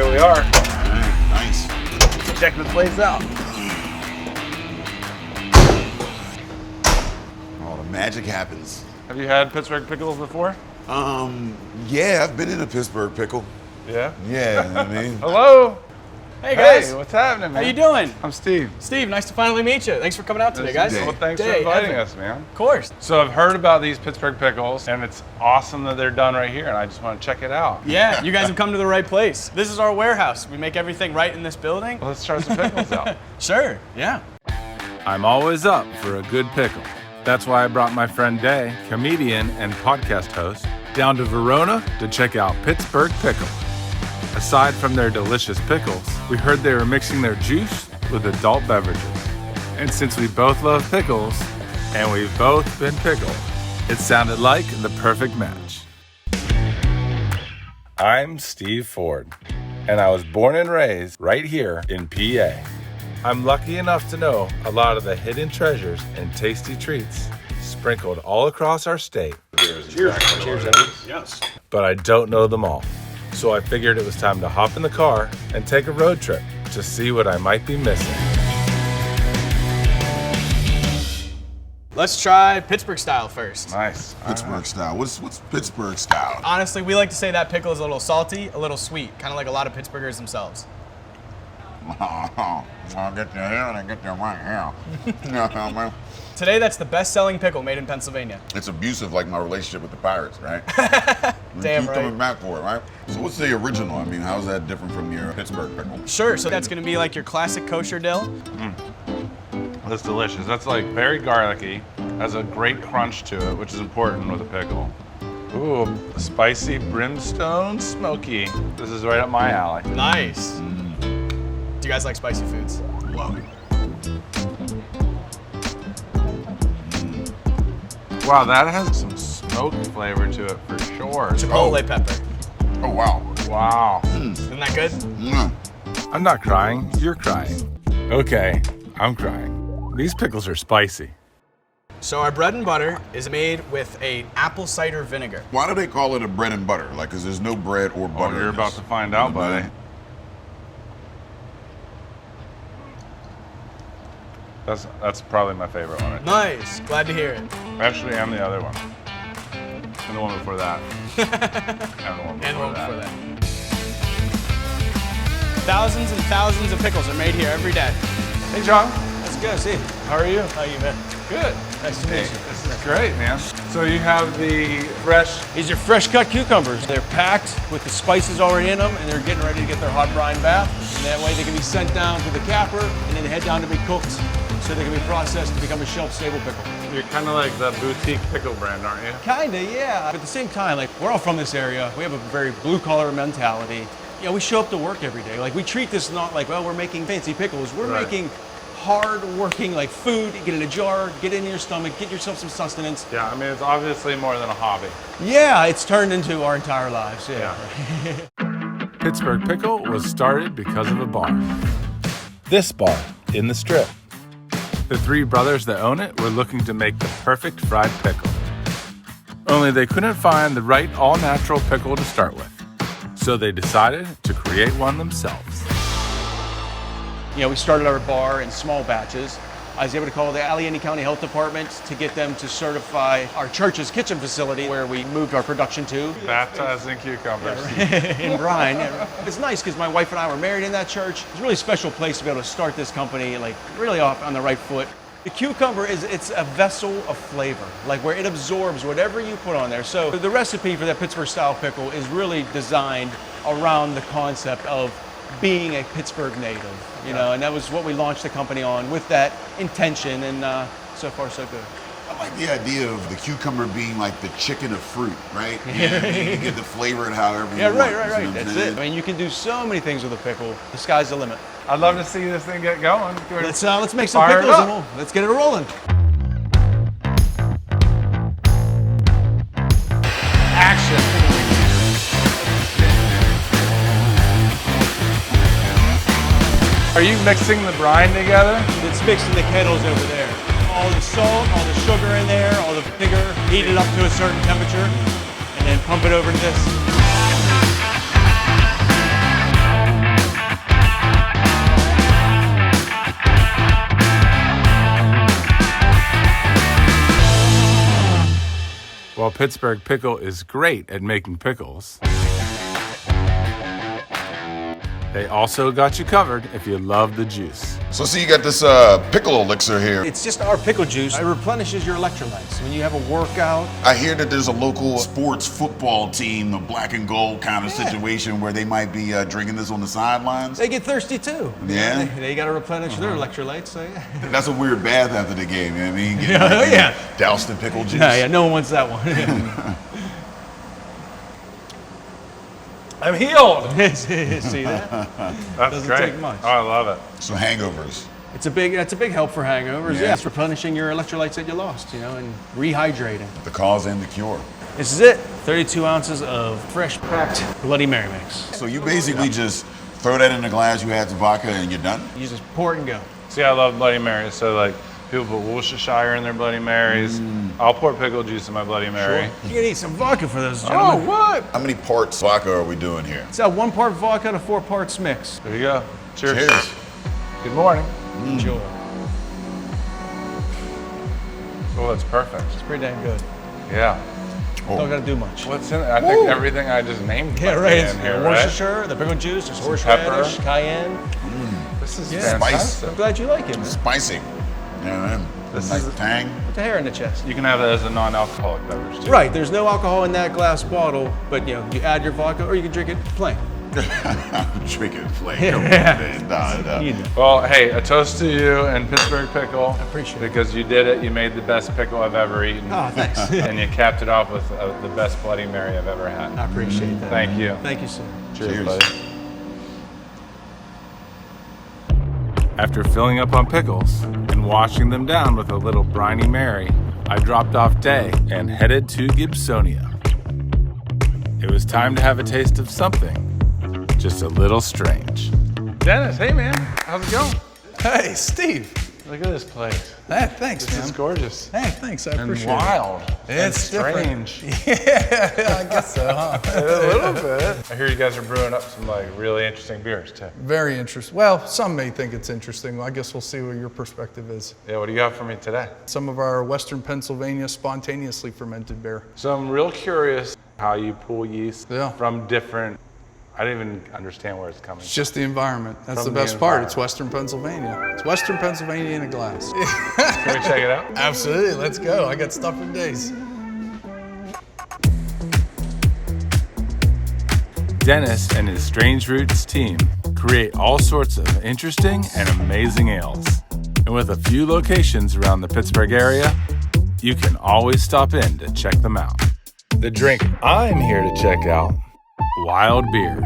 Here we are. All right, nice. Check the place out. Oh, the magic happens. Have you had Pittsburgh pickles before? Yeah, I've been in a Pittsburgh pickle. Yeah? Yeah, I mean. Hello. Hey guys. Hey, what's happening, man? How you doing? I'm Steve. Steve, nice to finally meet you. Thanks for coming out today, guys. Well, thanks for inviting us, man. Of course. So I've heard about these Pittsburgh pickles, and it's awesome that they're done right here, and I just want to check it out. Yeah, you guys have come to the right place. This is our warehouse. We make everything right in this building. Well, let's try some pickles out. Sure, yeah. I'm always up for a good pickle. That's why I brought my friend Day, comedian and podcast host, down to Verona to check out Pittsburgh Pickle. Aside from their delicious pickles, we heard they were mixing their juice with adult beverages. And since we both love pickles, and we've both been pickled, it sounded like the perfect match. I'm Steve Ford, and I was born and raised right here in PA. I'm lucky enough to know a lot of the hidden treasures and tasty treats sprinkled all across our state. Cheers. Cheers, gentlemen. Yes. But I don't know them all. So I figured it was time to hop in the car and take a road trip to see what I might be missing. Let's try Pittsburgh style first. Nice. Pittsburgh style. What's Pittsburgh style? Honestly, we like to say that pickle is a little salty, a little sweet, kind of like a lot of Pittsburghers themselves. I'll get you here and I get you right here. Today, that's the best-selling pickle made in Pennsylvania. It's abusive like my relationship with the Pirates, right? Damn keep right. coming back for it, right? So what's the original? I mean, how's that different from your Pittsburgh pickle? Sure, so that's gonna be like your classic kosher dill. That's delicious. That's like very garlicky, has a great crunch to it, which is important with a pickle. Ooh, spicy brimstone smoky. This is right up my alley. Nice. Do you guys like spicy foods? Love it. Wow, that has some smoke flavor to it for sure. Chipotle pepper. Oh, wow. Wow. Isn't that good? Mm. I'm not crying, you're crying. Okay, I'm crying. These pickles are spicy. So our bread and butter is made with a apple cider vinegar. Why do they call it a bread and butter? Like, because there's no bread or Oh, butter. you're in about this. to find out, buddy. That's probably my favorite one. Right? Nice, glad to hear it. Actually, and the other one. And the one before that. And the one before, And one that. before that. Thousands and thousands of pickles are made here every day. Hey, John. That's good, see. How are you? How you, man? Good. Nice to meet you. This is great, man. So you have the fresh. These are fresh cut cucumbers. They're packed with the spices already in them, and they're getting ready to get their hot brine bath. And that way they can be sent down to the capper, and then head down to be cooked, so they can be processed to become a shelf-stable pickle. You're kind of like the boutique pickle brand, aren't you? Kinda, yeah. But at the same time, like, we're all from this area. We have a very blue-collar mentality. You know, we show up to work every day. Like, we treat this not like, well, we're making fancy pickles. We're Right. making hard-working, like, food. Get in a jar, get in your stomach, get yourself some sustenance. Yeah, I mean, it's obviously more than a hobby. Yeah, it's turned into our entire lives, yeah. Pittsburgh Pickle was started because of a bar. This bar in the Strip. The three brothers that own it were looking to make the perfect fried pickle. Only they couldn't find the right all-natural pickle to start with. So they decided to create one themselves. You know, we started our bar in small batches. I was able to call the Allegheny County Health Department to get them to certify our church's kitchen facility where we moved our production to. Baptizing cucumbers. In Brine. It's nice because my wife and I were married in that church. It's a really special place to be able to start this company, like really off on the right foot. The cucumber it's a vessel of flavor, like where it absorbs whatever you put on there. So the recipe for that Pittsburgh style pickle is really designed around the concept of being a Pittsburgh native, you know, and that was what we launched the company on with that intention, and so far so good. I like the idea of the cucumber being like the chicken of fruit, right? You know what I mean? You get the flavor and however you want. Right. You see what I'm That's saying? it. I mean, you can do so many things with a pickle. The sky's the limit. I'd love to see this thing get going. Let's make some Fire it pickles up. and let's get it rolling. Action. Are you mixing the brine together? It's mixed in the kettles over there. All the salt, all the sugar in there, all the vinegar, heat it up to a certain temperature, and then pump it over to this. While Pittsburgh Pickle is great at making pickles, they also got you covered if you love the juice. So see, you got this pickle elixir here. It's just our pickle juice. It replenishes your electrolytes. When you have a workout, I hear that there's a local sports football team, a black and gold kind of situation where they might be drinking this on the sidelines. they get thirsty too. Yeah? They got to replenish their electrolytes, so yeah. That's a weird bath after the game, you know what I mean? Getting Yeah. doused in pickle juice. Yeah, no one wants that one. I'm healed. See that? That's Doesn't great. take much. Oh, I love it. So hangovers. It's a big help for hangovers. Yeah. Yeah, it's replenishing your electrolytes that you lost, and rehydrating. The cause and the cure. This is it. 32 ounces of fresh packed Bloody Mary mix. So you basically just throw that in a glass, you add some vodka, and you're done? You just pour it and go. See, I love Bloody Marys. So like people put Worcestershire in their Bloody Marys. I'll pour pickle juice in my Bloody Mary. You can eat some vodka for those, gentlemen. What? How many parts vodka are we doing here? It's a 1 part vodka to 4 parts mix. There you go. Cheers. Cheers. Good morning. Enjoy. Oh, that's perfect. It's pretty damn good. Yeah. Don't gotta do much. What's in it? I think everything I just named Yeah, might be right. in It's here, right? Worcestershire, the pickle juice, there's horseradish, pepper. cayenne. This is Yeah. fantastic. I'm glad you like it, man. Spicy. Yeah, This nice is- tang. Put the hair in the chest. You can have it as a non-alcoholic beverage too. Right, there's no alcohol in that glass bottle, but you add your vodka or you can drink it plain. Drink it, flake. Come on, man. Nah. You know. Well, hey, a toast to you and Pittsburgh Pickle. I appreciate it. Because you did it. You made the best pickle I've ever eaten. Oh, thanks. And you capped it off with the best Bloody Mary I've ever had. I appreciate that. Thank you. Thank you, sir. Cheers, Cheers. buddy. After filling up on pickles and washing them down with a little briny Mary, I dropped off Day and headed to Gibsonia. It was time to have a taste of something just a little strange. Dennis, hey man, how's it going? Hey, Steve. Look at this place. Hey, thanks, This man. is gorgeous. Hey, thanks. I And appreciate wild. it. And It's different. strange. Yeah, I guess so, huh? A little bit. I hear you guys are brewing up some like really interesting beers too. Very interesting. Well, some may think it's interesting. I guess we'll see what your perspective is. Yeah, what do you got for me today? Some of our Western Pennsylvania spontaneously fermented beer. So I'm real curious how you pull yeast Yeah. from different, I don't even understand where it's coming It's just the environment. That's From the the best part. environment. It's Western Pennsylvania. It's Western Pennsylvania in a glass. from. Can we check it out? Absolutely. Let's go. I got stuff for days. Dennis and his Strange Roots team create all sorts of interesting and amazing ales. And with a few locations around the Pittsburgh area, you can always stop in to check them out. The drink I'm here to check out, wild beer.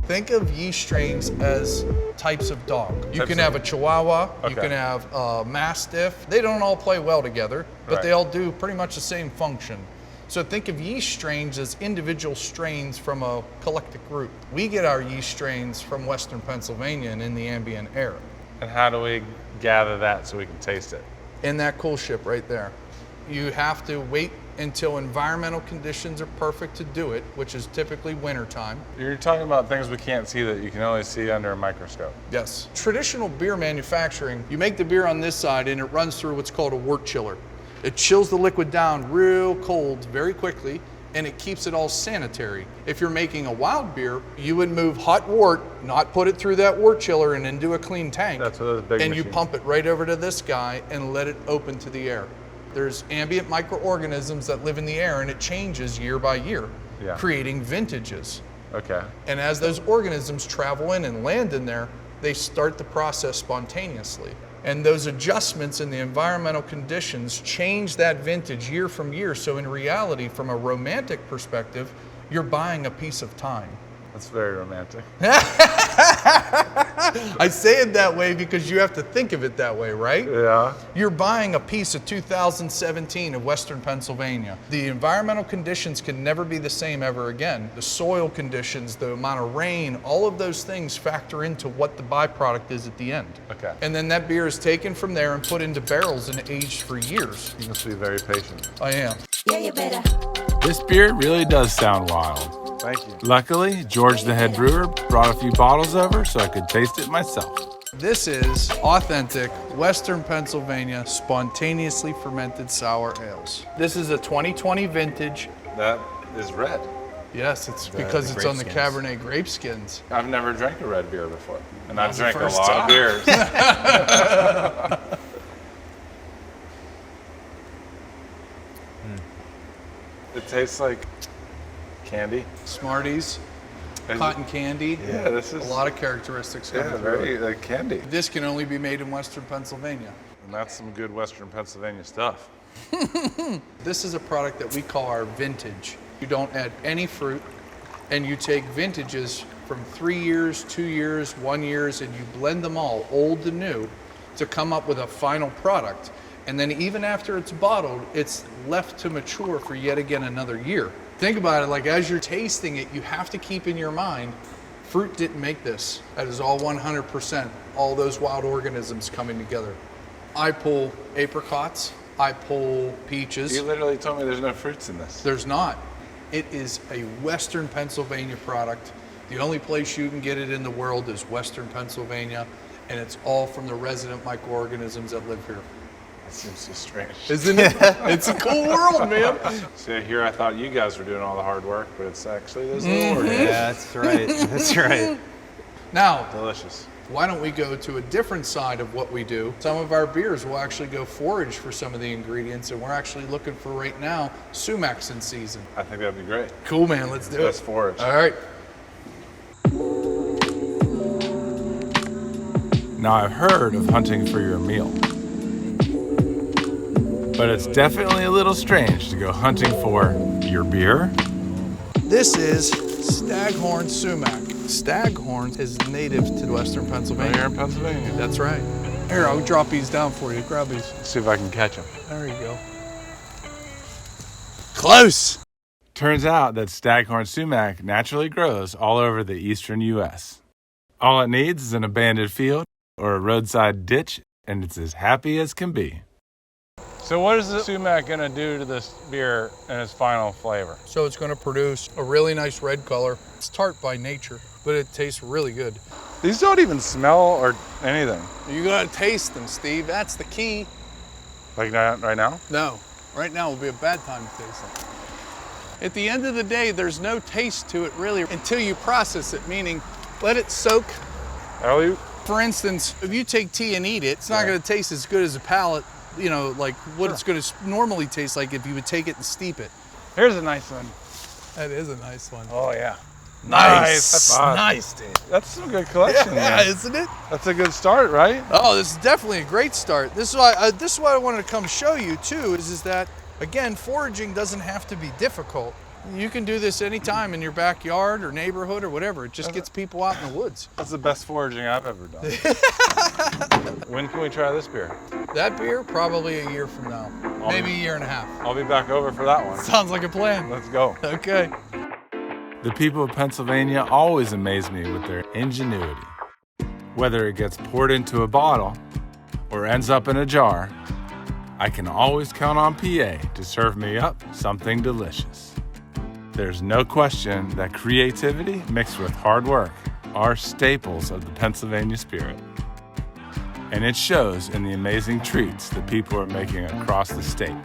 Think of yeast strains as types of dog. You Types can of- have a Chihuahua, you Okay. can have a Mastiff. They don't all play well together, but Right. they all do pretty much the same function. So think of yeast strains as individual strains from a collective group. We get our yeast strains from Western Pennsylvania and in the ambient air. And how do we gather that so we can taste it? In that cool ship right there. You have to wait until environmental conditions are perfect to do it, which is typically wintertime. You're talking about things we can't see that you can only see under a microscope. Yes. Traditional beer manufacturing, you make the beer on this side and it runs through what's called a wort chiller. It chills the liquid down real cold very quickly and it keeps it all sanitary. If you're making a wild beer, you would move hot wort, not put it through that wort chiller and into a clean tank. That's what those big And you machines- pump it right over to this guy and let it open to the air. There's ambient microorganisms that live in the air and it changes year by year, Yeah. creating vintages. Okay. And as those organisms travel in and land in there, they start the process spontaneously. And those adjustments in the environmental conditions change that vintage year from year. So in reality, from a romantic perspective, you're buying a piece of time. That's very romantic. I say it that way because you have to think of it that way, right? Yeah. You're buying a piece of 2017 of Western Pennsylvania. The environmental conditions can never be the same ever again. The soil conditions, the amount of rain, all of those things factor into what the byproduct is at the end. Okay. And then that beer is taken from there and put into barrels and aged for years. You must be very patient. I am. Yeah, you better. This beer really does sound wild. Thank you. Luckily, George the head brewer brought a few bottles over so I could taste it myself. This is authentic Western Pennsylvania spontaneously fermented sour ales. This is a 2020 vintage. That is red. Yes, it's because it's on the grape skins. Cabernet grape skins. I've never drank a red beer before, and I've the drank a first lot time. of beers. It tastes like candy. Smarties, Is cotton candy. Yeah, this is A lot of characteristics coming yeah, through very it. like candy. This can only be made in Western Pennsylvania. And that's some good Western Pennsylvania stuff. This is a product that we call our vintage. You don't add any fruit, and you take vintages from 3 years, 2 years, 1 year, and you blend them all, old to new, to come up with a final product. And then even after it's bottled, it's left to mature for yet again another year. Think about it, like as you're tasting it, you have to keep in your mind, fruit didn't make this. That is all 100%, all those wild organisms coming together. I pull apricots, I pull peaches. You literally told me there's no fruits in this. There's not. It is a Western Pennsylvania product. The only place you can get it in the world is Western Pennsylvania, and it's all from the resident microorganisms that live here. That seems so strange. Isn't it? It's a cool world, man. See, here I thought you guys were doing all the hard work, but it's actually those little organisms. Yeah, that's right. That's right. Now, Delicious. why don't we go to a different side of what we do? Some of our beers will actually go forage for some of the ingredients, and we're actually looking for right now sumacs in season. I think that'd be great. Cool, man. Let's do Let's it. forage. All right. Now, I've heard of hunting for your meal, but it's definitely a little strange to go hunting for your beer. This is staghorn sumac. Staghorn is native to Western Pennsylvania. Here in Pennsylvania. That's right. Here, I'll drop these down for you. Grab these. Let's see if I can catch them. There you go. Close. Turns out that staghorn sumac naturally grows all over the eastern U.S. All it needs is an abandoned field or a roadside ditch, and it's as happy as can be. So what is the sumac going to do to this beer in its final flavor? So it's going to produce a really nice red color. It's tart by nature, but it tastes really good. These don't even smell or anything. You got to taste them, Steve. That's the key. Like right now? No, right now will be a bad time to taste them. At the end of the day, there's no taste to it really until you process it, meaning let it soak. Ellie? For instance, if you take tea and eat it, it's not going to taste as good as a palate, you know, like what it's going to normally taste like if you would take it and steep it. Here's a nice one. That is a nice one. Oh, yeah. Nice. Nice. Nice, dude. That's some good collection. Yeah, man. isn't it? That's a good start, right? Oh, this is definitely a great start. This is why I wanted to come show you too, is that, again, foraging doesn't have to be difficult. You can do this anytime in your backyard or neighborhood or whatever. It just gets people out in the woods. That's the best foraging I've ever done. When can we try this beer? That beer, probably a year from now. Maybe a year and a half. I'll be back over for that one. Sounds like a plan. Let's go. Okay. The people of Pennsylvania always amaze me with their ingenuity. Whether it gets poured into a bottle or ends up in a jar, I can always count on PA to serve me up something delicious. There's no question that creativity mixed with hard work are staples of the Pennsylvania spirit. And it shows in the amazing treats that people are making across the state.